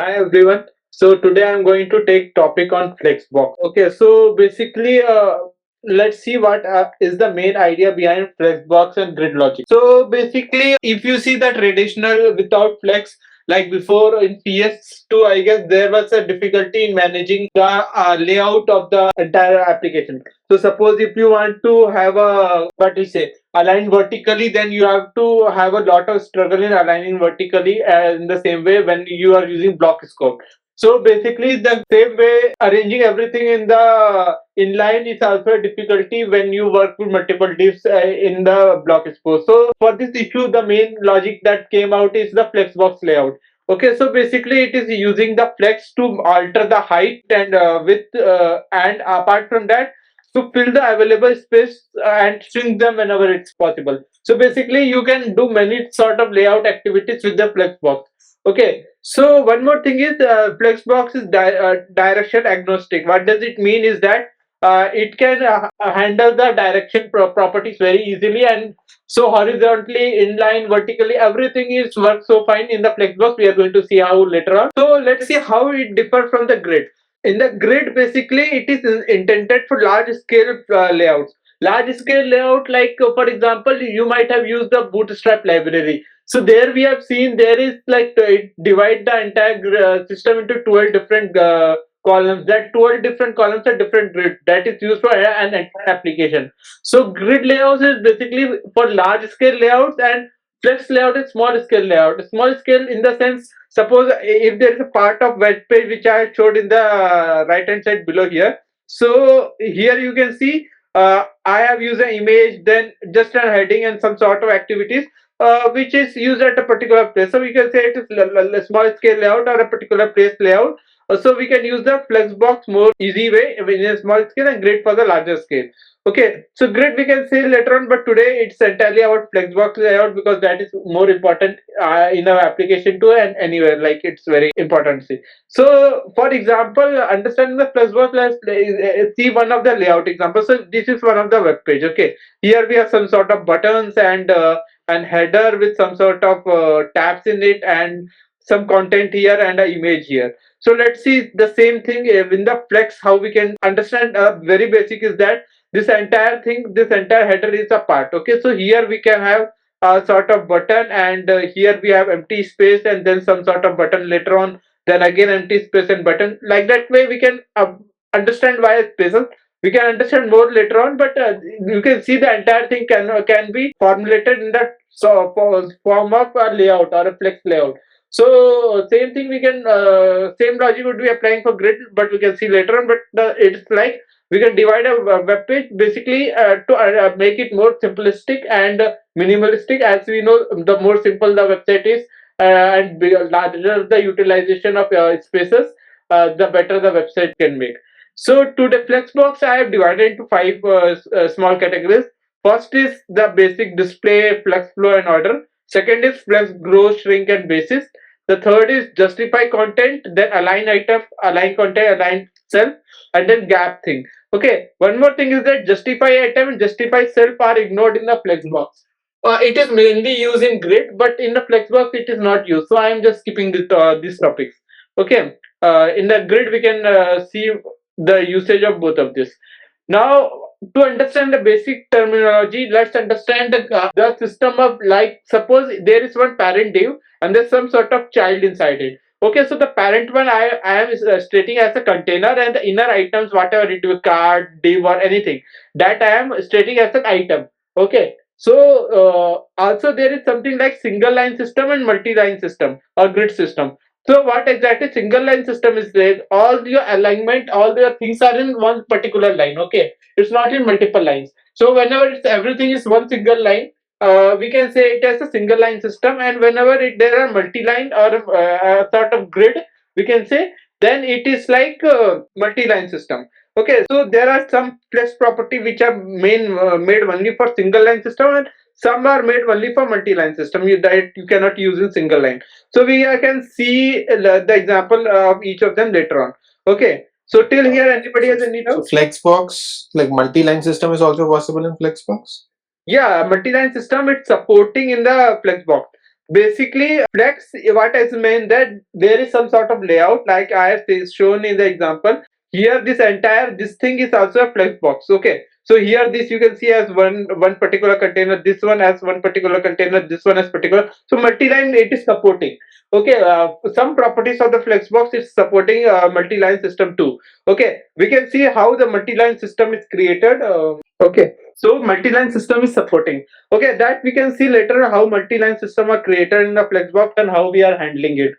Hi everyone. So today I'm going to take topic on Flexbox. Okay, so basically, let's see what is the main idea behind Flexbox and grid logic. So basically, if you see the traditional without Flex, like before in PS2, I guess there was a difficulty in managing the layout of the entire application. So suppose if you want to have a what do you say aligned vertically, then you have to have a lot of struggle in aligning vertically in the same way when you are using block scope. So basically the same way arranging everything in the inline is also a difficulty when you work with multiple divs in the block scope. So for this issue, the main logic that came out is the flexbox layout. Okay, so basically it is using the flex to alter the height and width, and apart from that to fill the available space and shrink them whenever it's possible. So basically, you can do many sort of layout activities with the Flexbox. Okay, so one more thing is Flexbox is direction agnostic. What does it mean is that it can handle the direction properties very easily, and so horizontally, inline, vertically, everything is works so fine in the Flexbox. We are going to see how later on. So let's see how it differs from the grid. In the grid, basically, it is intended for large scale layouts. Large scale layout, like for example, you might have used the Bootstrap library. So there we have seen there is like it divide the entire system into 12 different columns. That 12 different columns are different grid that is used for an entire application. So grid layouts is basically for large scale layouts, and flex layout is small scale layout. Small scale in the sense, suppose if there is a part of web page which I showed in the right hand side below here. So here you can see I have used an image, then just a heading and some sort of activities which is used at a particular place. So we can say it is a small scale layout or a particular place layout. So we can use the flexbox more easy way in a small scale and grid for the larger scale. Okay, so grid we can see later on, but today it's entirely about flexbox layout because that is more important in our application too and anywhere, like it's very important to see. So for example, understanding the flexbox, let's see one of the layout examples. So this is one of the web page. Okay, here we have some sort of buttons and header with some sort of tabs in it and some content here and an image here. So let's see the same thing in the flex. How we can understand very basic is that this entire thing, this entire header is a part. Okay, so here we can have a sort of button, and here we have empty space and then some sort of button later on, then again empty space and button. Like that way we can understand why spaces. We can understand more later on, but you can see the entire thing can be formulated in that form of a layout or a flex layout. So same thing we can same logic would be applying for grid, but we can see later on. But it's like we can divide a web page basically to make it more simplistic and minimalistic. As we know, the more simple the website is and larger the utilization of spaces, the better the website can make. So to the flexbox, I have divided into five small categories. First is the basic display, flex flow and order. Second is flex grow, shrink and basis. The third is justify content, then align item, align content, align cell, and then gap thing. Okay, one more thing is that justify item and justify self are ignored in the flexbox. It is mainly used in grid, but in the flexbox it is not used. So I am just skipping these topics. Okay, in the grid we can see the usage of both of this. Now, to understand the basic terminology, let's understand the system of, like, suppose there is one parent div and there's some sort of child inside it. Okay, so the parent one I am stating as a container, and the inner items, whatever it be, card, div, or anything, that I am stating as an item. Okay, so also there is something like single line system and multi line system or grid system. So what exactly single line system is there? All your alignment, all your things are in one particular line. Okay, it's not in multiple lines. So whenever it's everything is one single line, we can say it as a single line system. And whenever there are multi line or a sort of grid, we can say then it is like a multi line system. Okay, so there are some flex property which are made only for single line system, and some are made only for multi line system. That you cannot use in single line. So we can see the example of each of them later on. Okay. So till here, anybody has any So doubt? Flexbox, like multi-line system, is also possible in Flexbox. Yeah, multi-line system it's supporting in the Flexbox. basically flex what is meant that there is some sort of layout like I have shown in the example. Here this entire this thing is also a flex box. Okay, so here this you can see as one particular container, this one as one particular container, this one as particular. So multi-line it is supporting. Okay, some properties of the flex box is supporting multi-line system too. Okay, we can see how the multi-line system is created. Okay, so multi-line system is supporting. Okay, that we can see later how multi-line system are created in the Flexbox and how we are handling it.